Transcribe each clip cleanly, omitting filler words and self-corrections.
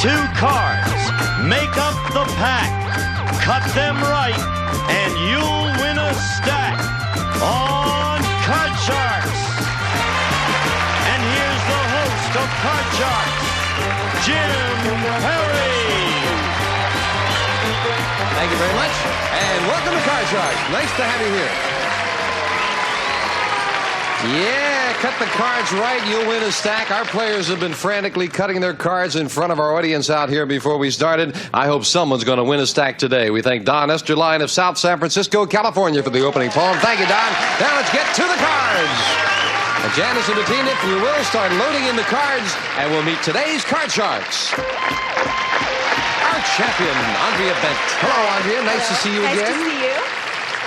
2 cards. Make up the pack. Cut them right, and you'll win a stack on Card Sharks. And here's the host of Card Sharks, Jim Perry. Thank you very much, and welcome to Card Sharks. Nice to have you here. Yeah, cut the cards right, you'll win a stack. Our players have been frantically cutting their cards in front of our audience out here before we started. I hope someone's going to win a stack today. We thank Don Esterline of South San Francisco, California for the opening poem. Thank you, Don. Now let's get to the cards. And Janice and Bettina, if you will, start loading in the cards, and we'll meet today's Card Sharks. Our champion, Andrea Bent. Hello, Andrea. Nice to see you again. Nice to see you.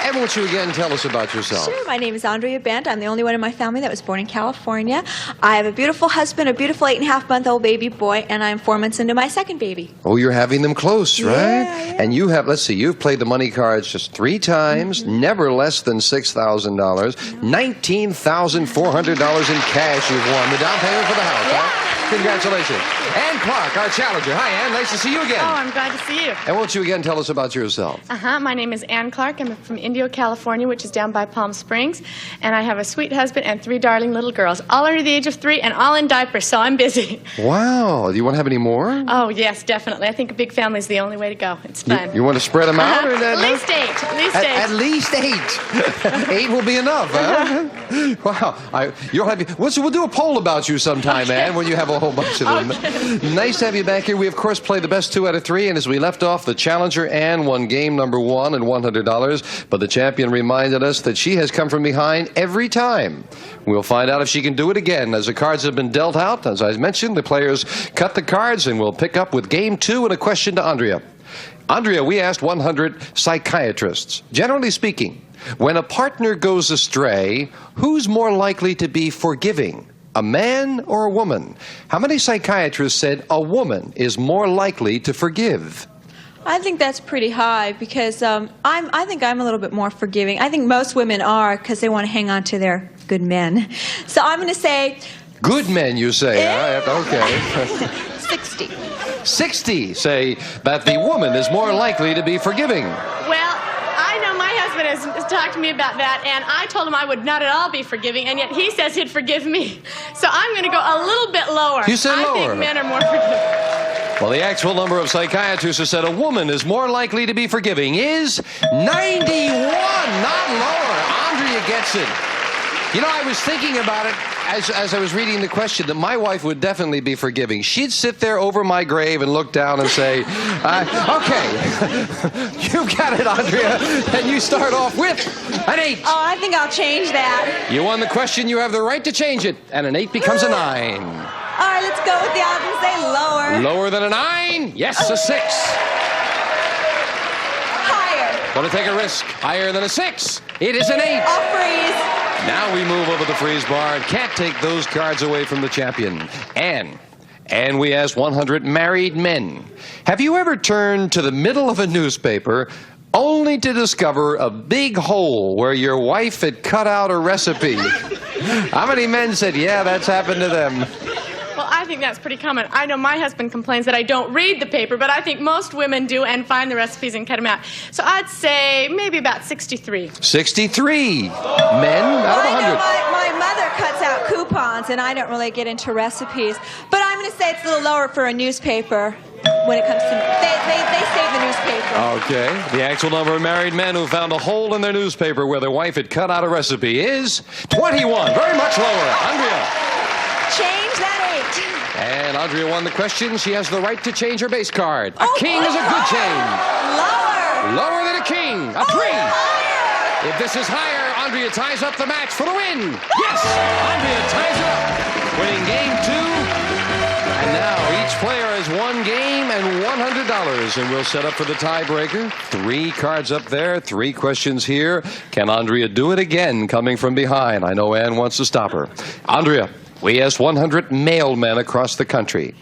And won't you again tell us about yourself? Sure. My name is Andrea Bent. I'm the only one in my family that was born in California. I have a beautiful husband, a beautiful 8.5-month-old baby boy, and I'm 4 months into my second baby. Oh, you're having them close, right? Yeah. And you have, let's see, you've played the money cards just 3 times, never less than $6,000, $19,400 in cash you've won. The down payment for the house, huh? Congratulations. Ann Clark, our challenger. Hi, Ann. Nice to see you again. Oh, I'm glad to see you. And won't you again tell us about yourself? My name is Ann Clark. I'm from Indio, California, which is down by Palm Springs. And I have a sweet husband and 3 darling little girls, all under the age of 3 and all in diapers, so I'm busy. Wow. Do you want to have any more? Oh, yes, definitely. I think a big family is the only way to go. It's fun. You want to spread them out? Or At least 8. At least 8. At least 8. 8 will be enough, huh? Wow. We'll do a poll about you sometime, Ann, when you have a whole bunch of them. Okay. Nice to have you back here. We, of course, play the best 2 out of 3, and as we left off, the challenger, Ann, won game number 1 and $100, but the champion reminded us that she has come from behind every time. We'll find out if she can do it again. As the cards have been dealt out, as I mentioned, the players cut the cards, and we'll pick up with game 2 and a question to Andrea. Andrea, we asked 100 psychiatrists. Generally speaking, when a partner goes astray, who's more likely to be forgiving? A man or a woman? How many psychiatrists said a woman is more likely to forgive? I think that's pretty high because I think I'm a little bit more forgiving. I think most women are because they want to hang on to their good men. So I'm going to say... Good men, you say? Yeah. Okay. 60. 60 say that the woman is more likely to be forgiving. Well, I know my husband has talked to me about that, and I told him I would not at all be forgiving, and yet he says he'd forgive me. So I'm going to go a little bit lower. You said lower. I think men are more forgiving. Well, the actual number of psychiatrists who said a woman is more likely to be forgiving is 91, not lower. Andrea gets it. You know, I was thinking about it as I was reading the question that my wife would definitely be forgiving. She'd sit there over my grave and look down and say, okay, you got it, Andrea, and you start off with an 8. Oh, I think I'll change that. You won the question, you have the right to change it, and an 8 becomes a 9. All right, let's go with the odds and say lower. Lower than a 9? Yes, a 6. Higher. Want to take a risk? Higher than a 6? It is an 8. I'll freeze. Now we move over the freeze bar and can't take those cards away from the champion. And we asked 100 married men. Have you ever turned to the middle of a newspaper only to discover a big hole where your wife had cut out a recipe? How many men said, yeah, that's happened to them? Well, I think that's pretty common. I know my husband complains that I don't read the paper, but I think most women do and find the recipes and cut them out. So I'd say maybe about 63. 63 men out of 100. I know my mother cuts out coupons, and I don't really get into recipes. But I'm going to say it's a little lower for a newspaper when it comes to... They save the newspaper. Okay. The actual number of married men who found a hole in their newspaper where their wife had cut out a recipe is 21. Very much lower. Andrea. Change that 8. And Andrea won the question. She has the right to change her base card. A king is a good change. Lower. Lower than a king. A 3. Higher. If this is higher, Andrea ties up the match for the win. Yes! Andrea ties it up, winning game 2. And now each player has 1 game and $100. And we'll set up for the tiebreaker. 3 cards up there, 3 questions here. Can Andrea do it again coming from behind? I know Ann wants to stop her. Andrea. We asked 100 mailmen across the country.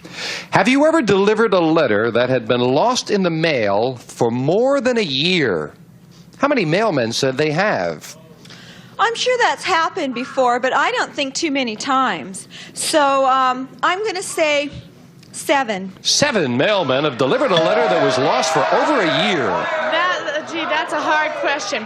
Have you ever delivered a letter that had been lost in the mail for more than a year? How many mailmen said they have? I'm sure that's happened before, but I don't think too many times. So I'm going to say 7. 7 mailmen have delivered a letter that was lost for over a year. Gee, that's a hard question.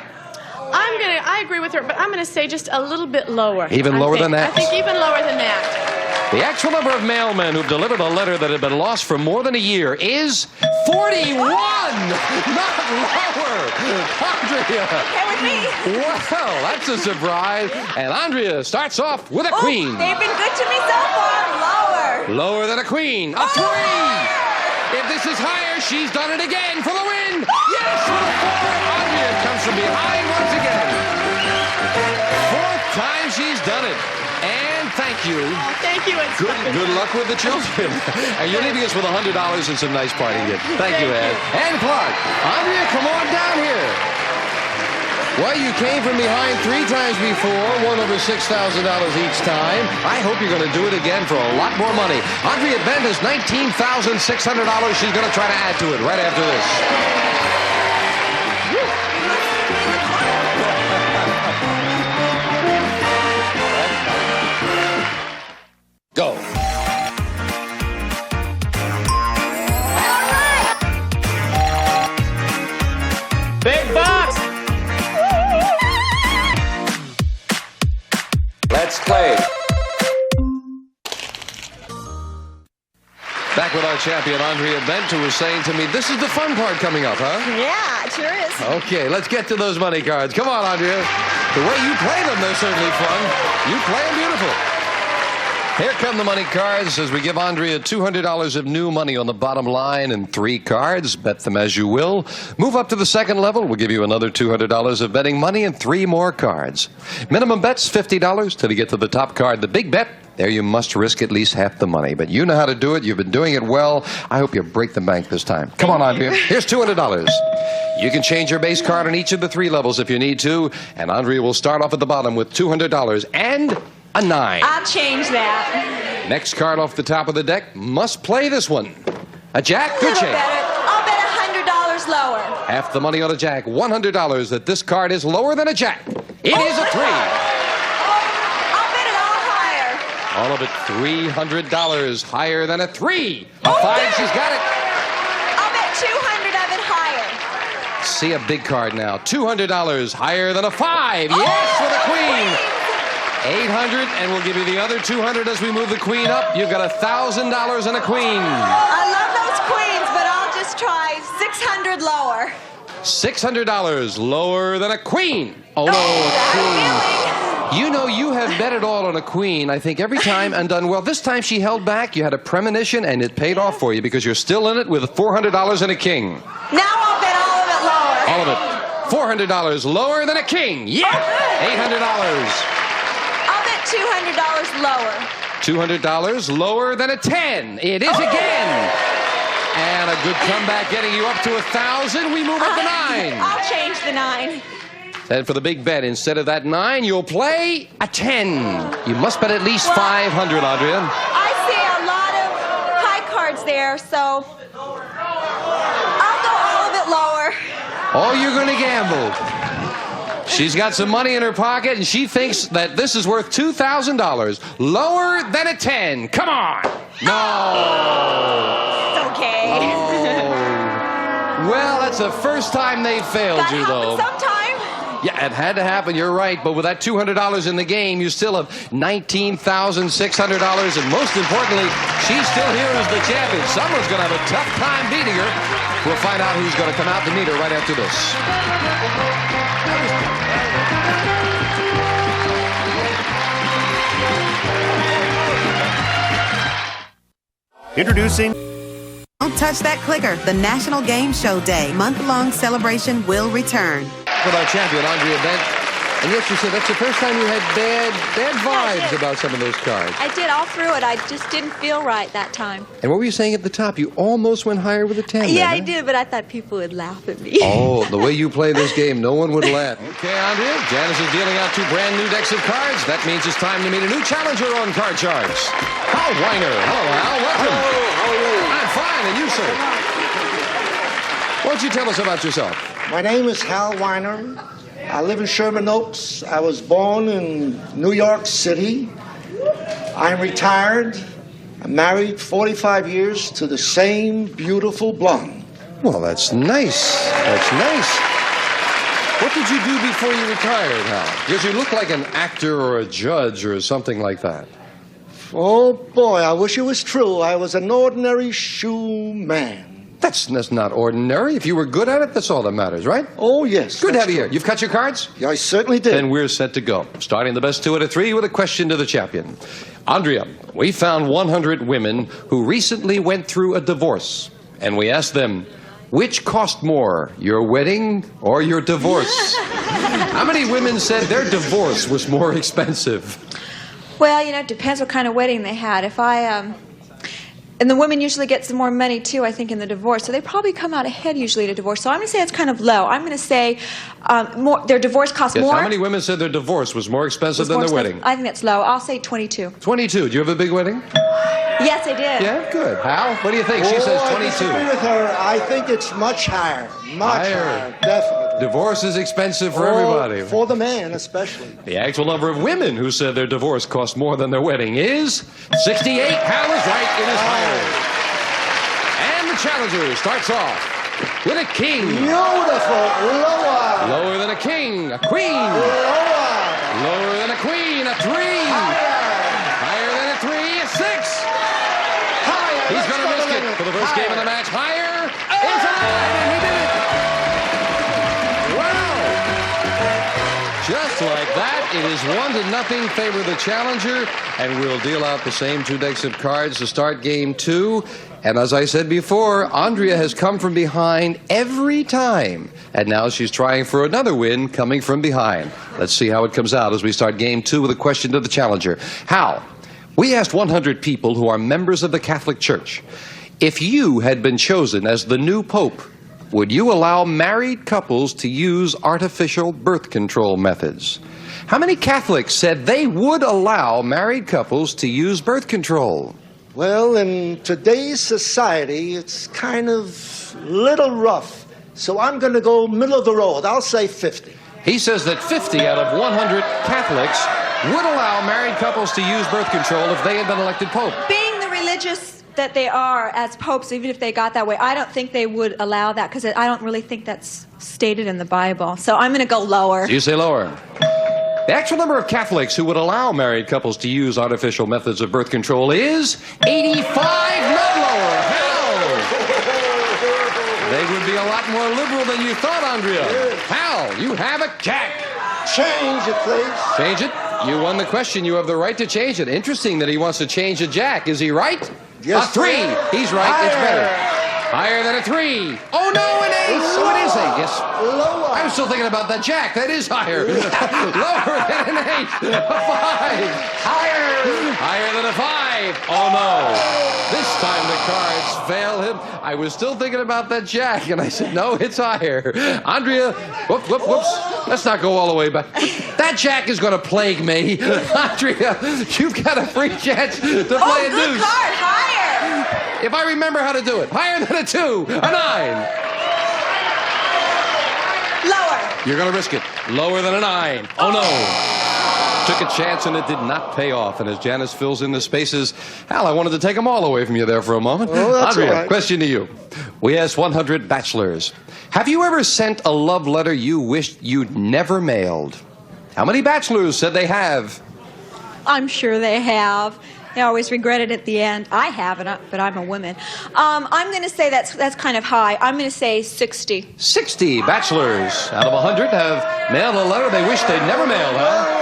I agree with her, but I'm gonna say just a little bit lower. Even lower than that? I think even lower than that. The actual number of mailmen who've delivered a letter that had been lost for more than a year is 41! Not lower! Andrea! Okay with me. Well, that's a surprise. And Andrea starts off with a Oh, queen. they've been good to me so far. Lower. Lower than a queen. A 3! If this is higher, she's done it again for the win! Yes, with a 4! Andrea comes from behind once again. 4th time she's done it. And thank you. Oh, thank you. It's Good luck with the children. And you're leaving us with $100 and some nice party gifts. Thank you, Ed. And Clark. Andrea, come on down here. Well, you came from behind 3 times before, won over $6,000 each time. I hope you're going to do it again for a lot more money. Andrea Bent has $19,600 she's going to try to add to it right after this. Go. Big bucks! Let's play. Back with our champion, Andrea Bent, who was saying to me, this is the fun part coming up, huh? Yeah, it sure is. Okay, let's get to those money cards. Come on, Andrea. The way you play them, they're certainly fun. You play them beautiful. Here come the money cards as we give Andrea $200 of new money on the bottom line and 3 cards. Bet them as you will. Move up to the second level. We'll give you another $200 of betting money and 3 more cards. Minimum bet's $50 till you get to the top card. The big bet, there you must risk at least half the money. But you know how to do it. You've been doing it well. I hope you break the bank this time. Come on, Andrea. Here's $200. You can change your base card on each of the 3 levels if you need to. And Andrea will start off at the bottom with $200 and a 9. I'll change that. Next card off the top of the deck must play this one. A jack, A good little change. better. I'll bet $100 lower. Half the money on a jack, $100 that this card is lower than a jack. It is a 3. I'll bet it all higher. All of it $300 higher than a 3. A Oh, 5, there. she's got it. I'll bet 200 of it higher. See a big card now. $200 higher than a 5. Yes, with a queen. 800, and we'll give you the other 200 as we move the queen up. You've got $1,000 and a queen. I love those queens, but I'll just try 600 lower. $600 lower than a queen. Oh, no, a queen. You know, you have bet it all on a queen, I think, every time and done well. This time she held back. You had a premonition, and it paid off for you because you're still in it with $400 and a king. Now I'll bet all of it lower. All of it. $400 lower than a king. Yeah. $800. I'll bet $200 lower. $200 lower than a 10. It is again. And a good comeback getting you up to 1,000. We move up to 9. I'll change the 9. And for the big bet, instead of that 9, you'll play a 10. You must bet at least 500, Andrea. I see a lot of high cards there, so I'll go all of it lower. Oh, you're going to gamble. She's got some money in her pocket, and she thinks that this is worth $2,000. Lower than a 10. Come on. No. It's okay. Oh. Well, that's the first time they failed Gotta you, though. happen sometime. Yeah, it had to happen. You're right. But with that $200 in the game, you still have $19,600. And most importantly, she's still here as the champion. Someone's going to have a tough time beating her. We'll find out who's going to come out to meet her right after this. Introducing. Don't touch that clicker. The National Game Show Day month-long celebration will return. With our champion, Andrea Bent. And yet you said that's the first time you had bad vibes about some of those cards. I did all through it. I just didn't feel right that time. And what were you saying at the top? You almost went higher with a 10. Yeah, I then, huh? did, but I thought people would laugh at me. Oh, the way you play this game, no one would laugh. Okay, Andrea, Janice is dealing out 2 brand new decks of cards. That means it's time to meet a new challenger on Card Sharks. Hal Weiner. Hello, Hal. Welcome. Hello, how are you? I'm fine, and you, sir? Why don't you tell us about yourself? My name is Hal Weiner. I live in Sherman Oaks. I was born in New York City. I'm retired. I'm married 45 years to the same beautiful blonde. Well, that's nice. That's nice. What did you do before you retired, Hal? Because you look like an actor or a judge or something like that. Oh, boy, I wish it was true. I was an ordinary shoe man. That's not ordinary. If you were good at it, that's all that matters, right? Oh, yes. Good to that's have you true. here. You've cut your cards? Yeah, I certainly did. Then we're set to go. Starting the best 2 out of 3 with a question to the champion. Andrea, we found 100 women who recently went through a divorce. And we asked them, which cost more, your wedding or your divorce? How many women said their divorce was more expensive? Well, you know, it depends what kind of wedding they had. If and the women usually get some more money, too, I think, in the divorce. So they probably come out ahead, usually, at a divorce. So I'm going to say it's kind of low. I'm going to say their divorce costs more. How many women said their divorce was more expensive than their wedding? I think that's low. I'll say 22. 22. Do you have a big wedding? Yes, I did. Yeah, good. Hal, what do you think? She says I 22. disagree with her. I think it's much higher. Much higher, definitely. Divorce is expensive for everybody. For the man, especially. The actual number of women who said their divorce cost more than their wedding is 68. Hal is right. It is higher. And the challenger starts off with a king. Beautiful. Lower. Lower than a king. A queen. Lower. Lower than a queen. A 3. Higher than a 3. A 6. Higher. He's going to risk it for the first game of the match. Higher. It's a 9, and he did it. Wow. Just like that, it is 1-0 favor the challenger, and we'll deal out the same 2 decks of cards to start game 2. And as I said before, Andrea has come from behind every time, and now she's trying for another win coming from behind. Let's see how it comes out as we start game 2 with a question to the challenger. Hal, we asked 100 people who are members of the Catholic Church, if you had been chosen as the new pope, would you allow married couples to use artificial birth control methods? How many Catholics said they would allow married couples to use birth control? Well, in today's society, it's kind of little rough. So I'm going to go middle of the road. I'll say 50. He says that 50 out of 100 Catholics would allow married couples to use birth control if they had been elected pope. Being the religious that they are as popes, even if they got that way, I don't think they would allow that because I don't really think that's stated in the Bible. So I'm going to go lower. So you say lower. The actual number of Catholics who would allow married couples to use artificial methods of birth control is 85, not lower. Hal! They would be a lot more liberal than you thought, Andrea. Hal, you have a jack. Change it, please. Change it? You won the question. You have the right to change it. Interesting that he wants to change a jack. Is he right? Yes, a 3. sir. He's right. Higher. It's better. Higher than a 3. Oh, no, an 8. So it is 8. Yes. Lower. I was still thinking about that jack. That is higher. Lower than an 8. A 5. Higher. Higher than a 5. Oh, no. This time the cards fail him. I was still thinking about that jack, and I said, no, it's higher. Andrea, whoops. Let's not go all the way back. That jack is going to plague me. Andrea, you've got a free chance to play a Good deuce. card. Higher. If I remember how to do it. Higher than a 2. A 9. Lower. You're going to risk it. Lower than a 9. Oh, no. Took a chance and it did not pay off. And as Janice fills in the spaces, Hal, I wanted to take them all away from you there for a moment. Oh, that's Andrea, all right. question to you. We asked 100 bachelors, have you ever sent a love letter you wished you'd never mailed? How many bachelors said they have? I'm sure they have. They always regret it at the end. I haven't, but I'm a woman. I'm going to say that's kind of high. I'm going to say 60. 60 bachelors out of 100 have mailed a letter they wish they'd never mailed, huh?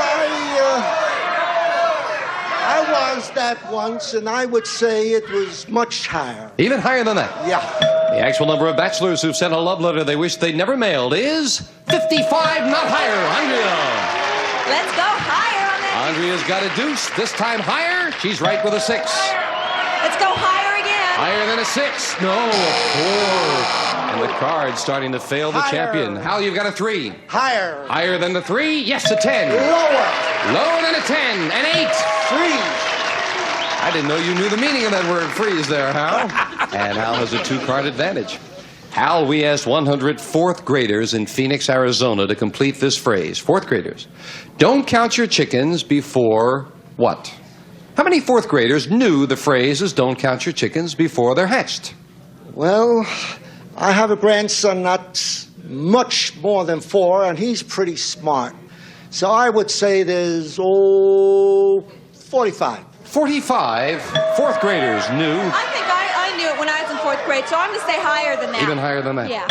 Well, I was that once, and I would say it was much higher. Even higher than that. Yeah. The actual number of bachelors who've sent a love letter they wish they'd never mailed is 55, not higher. Andrea. Let's go higher on that. Andrea's got a deuce. This time higher. She's right with a 6. Let's go higher again. Higher than a 6. No, a 4. And the card's starting to fail the Higher. champion. Hal, you've got a 3. Higher. Higher than the 3? Yes, a 10. Lower. Lower than a 10. An 8. Freeze. I didn't know you knew the meaning of that word freeze there, Hal. And Hal has a 2-card advantage. Hal, we asked 100 4th graders in Phoenix, Arizona to complete this phrase. 4th graders. Don't count your chickens before what? How many fourth graders knew the phrase is "don't count your chickens before they're hatched"? Well, I have a grandson that's much more than 4, and he's pretty smart. So I would say there's, 45. 45 fourth graders knew. I think I knew it when I was in 4th grade, so I'm going to say higher than that. Even higher than that? Yeah.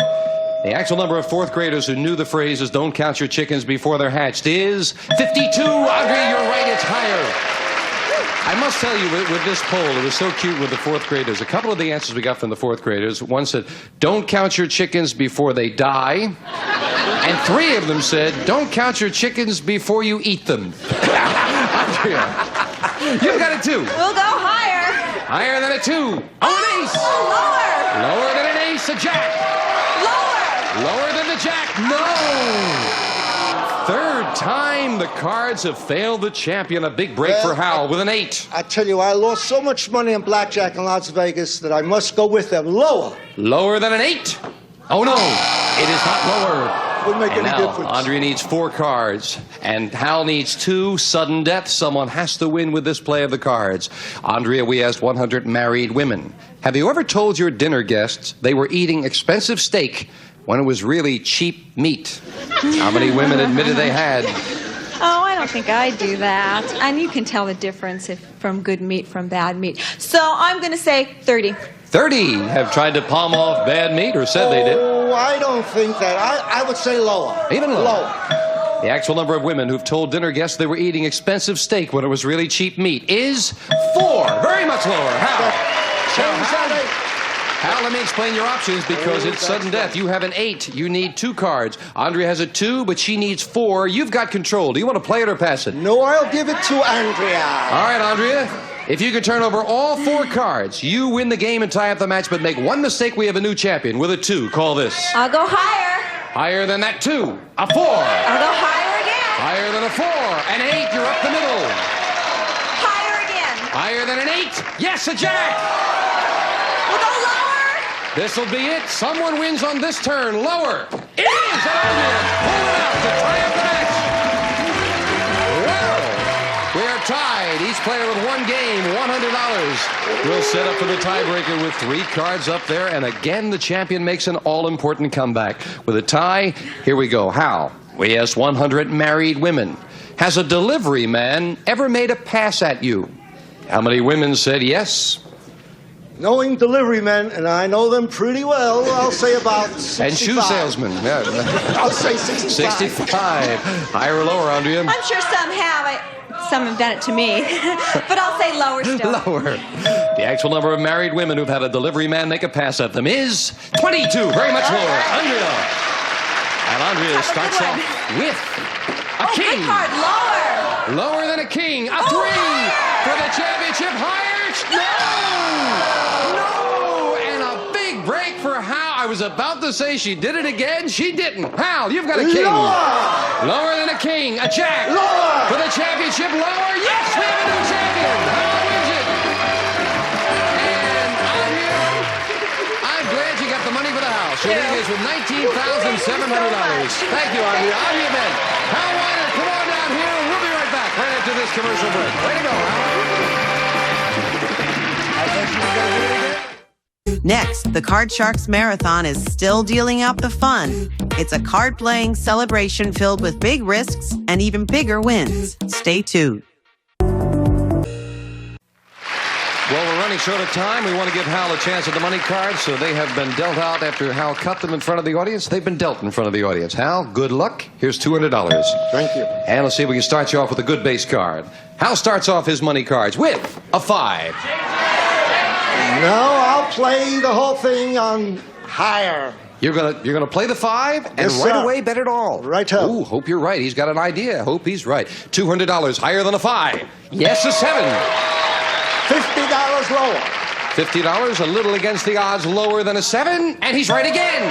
The actual number of fourth graders who knew the phrase is "don't count your chickens before they're hatched" is 52. Andre, you're right, it's higher. I must tell you, with this poll, it was so cute with the fourth graders. A couple of the answers we got from the fourth graders, one said, "Don't count your chickens before they die." And 3 of them said, "Don't count your chickens before you eat them." Andrea, you've got a 2. We'll go higher. Higher than a 2. Oh, an ace. Lower. Lower than an ace, a jack. Lower. Lower than the jack. No. Third time the cards have failed the champion. A big break for Hal with an 8. I tell you, I lost so much money in blackjack in Las Vegas that I must go with them. Lower. Lower than an 8. Oh, no. It is not lower. Wouldn't make And any now, difference. Andrea needs 4 cards, and Hal needs 2. Sudden death. Someone has to win with this play of the cards. Andrea, we asked 100 married women. Have you ever told your dinner guests they were eating expensive steak when it was really cheap meat? How many women admitted they had? Oh, I don't think I do that. And you can tell the difference from good meat from bad meat. So I'm going to say 30. 30 have tried to palm off bad meat or said they did. Oh, I don't think that. I would say lower. Even lower. Lower. The actual number of women who've told dinner guests they were eating expensive steak when it was really cheap meat is 4. Very much lower. How? Hal, let me explain your options because it's sudden death. You have an 8. You need 2 cards. Andrea has a 2, but she needs 4. You've got control. Do you want to play it or pass it? No, I'll give it to Andrea. All right, Andrea. If you can turn over all 4 cards, you win the game and tie up the match, but make one mistake, we have a new champion with a 2. Call this. I'll go higher. Higher than that 2. A 4. I'll go higher again. Higher than a 4. An 8. You're up the middle. Higher again. Higher than an 8. Yes, a jack. We'll go lower. This'll be it. Someone wins on this turn. Lower. It is Andrea. Pull it out to tie up the match. Well, we are tied. Each player with 1 game, $100. We'll set up for the tiebreaker with 3 cards up there. And again, the champion makes an all-important comeback. With a tie, here we go. Hal, we asked 100 married women. Has a delivery man ever made a pass at you? How many women said yes? Knowing delivery men, and I know them pretty well, I'll say about 65. And shoe salesmen. Yeah. I'll say 65. 65. Higher or lower, Andrea? I'm sure some have. Some have done it to me. But I'll say lower still. Lower. The actual number of married women who've had a delivery man make a pass at them is 22. Very much lower. Andrea. And Andrea starts off with a king. Good card. Lower. Lower than a king. A 3 for the championship. Higher. No. And a big break for Hal. I was about to say she did it again. She didn't. Hal, you've got a king. Lower than a king. A jack. Lower. For the championship. Lower. Yes, we have a new champion. Hal wins it. And Andrea, I'm glad you got the money for the house. You're leaving us with $19,700. Thank you, Andrea. Andrea Ben. Hal Weiner, come on down here. We'll be right back right after this commercial break. Way to go, Hal. Next, the Card Sharks Marathon is still dealing out the fun. It's a card-playing celebration filled with big risks and even bigger wins. Stay tuned. Well, we're running short of time. We want to give Hal a chance at the money cards, so they have been dealt out after Hal cut them in front of the audience. They've been dealt in front of the audience. Hal, good luck. Here's $200. Thank you. And let's see if we can start you off with a good base card. Hal starts off his money cards with a 5. No, I'll play the whole thing on higher. You're gonna play the 5 and Yes, right sir. away bet it all. Right up. Ooh, hope you're right. He's got an idea. Hope he's right. $200 higher than a 5. Yes, a 7. $50 lower. $50 a little against the odds, lower than a 7, and he's right again.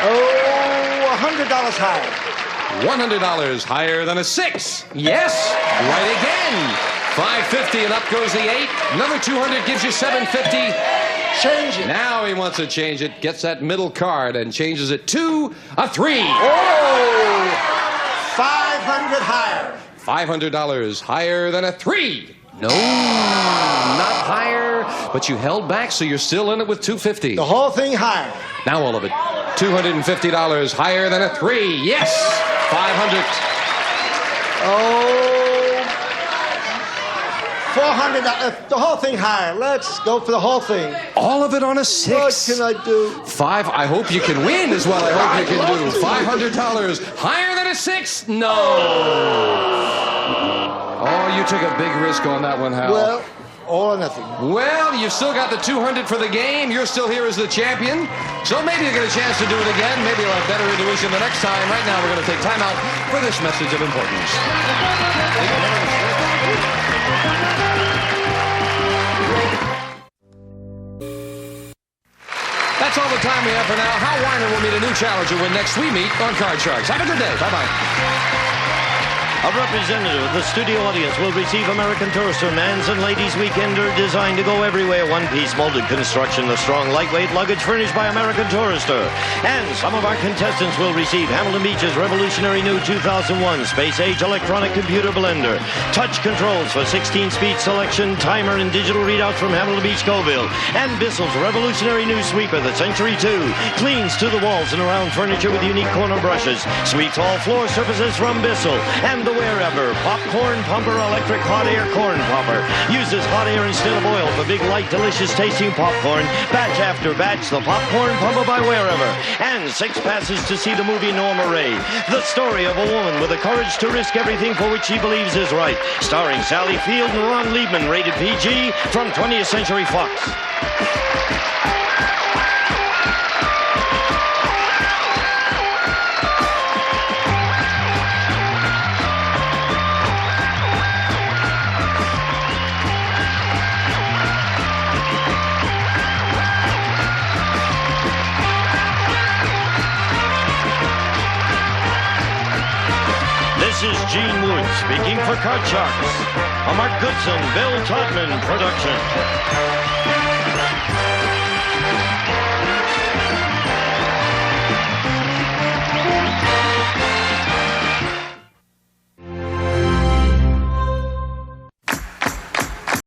Oh, $100 higher. $100 higher than a 6. Yes, right again. $550 and up goes the 8. Another 200 gives you $750. Change it. Now he wants to change it. Gets that middle card and changes it to a 3. Oh, $500 higher. $500 higher than a 3. No, not higher, but you held back, so you're still in it with $250. The whole thing higher. Now all of it. $250 higher than a 3. Yes, $500. Oh, $400. The whole thing higher. Let's go for the whole thing. All of it on a 6. What can I do? 5. I hope you can win is what I hope you can do. $500 higher than a 6. No. Oh, you took a big risk on that one, Hal. Well, all or nothing. Well, you've still got the $200 for the game. You're still here as the champion. So maybe you get a chance to do it again. Maybe you'll have better intuition the next time. Right now, we're going to take time out for this message of importance. That's all the time we have for now. Hal Weiner will meet a new challenger when next we meet on Card Sharks. Have a good day. Bye-bye. A representative of the studio audience will receive American Tourister Man's and Ladies Weekender, designed to go everywhere. One-piece molded construction, the strong, lightweight luggage furnished by American Tourister. And some of our contestants will receive Hamilton Beach's revolutionary new 2001 Space-Age electronic computer blender, touch controls for 16-speed selection, timer, and digital readouts from Hamilton Beach Coville, and Bissell's revolutionary new sweeper, the Century 2, cleans to the walls and around furniture with unique corner brushes, sweeps all floor surfaces from Bissell, and the Wherever Popcorn Pumper Electric Hot Air Corn Popper uses hot air instead of oil for big, light, delicious tasting popcorn, batch after batch. The Popcorn Pumper by Wherever, and 6 passes to see the movie Norma Ray, the story of a woman with the courage to risk everything for which she believes is right, starring Sally Field and Ron Liebman, rated PG, from 20th Century Fox. This is Gene Wood speaking for Card Sharks, a Mark Goodson, Bill Todman production.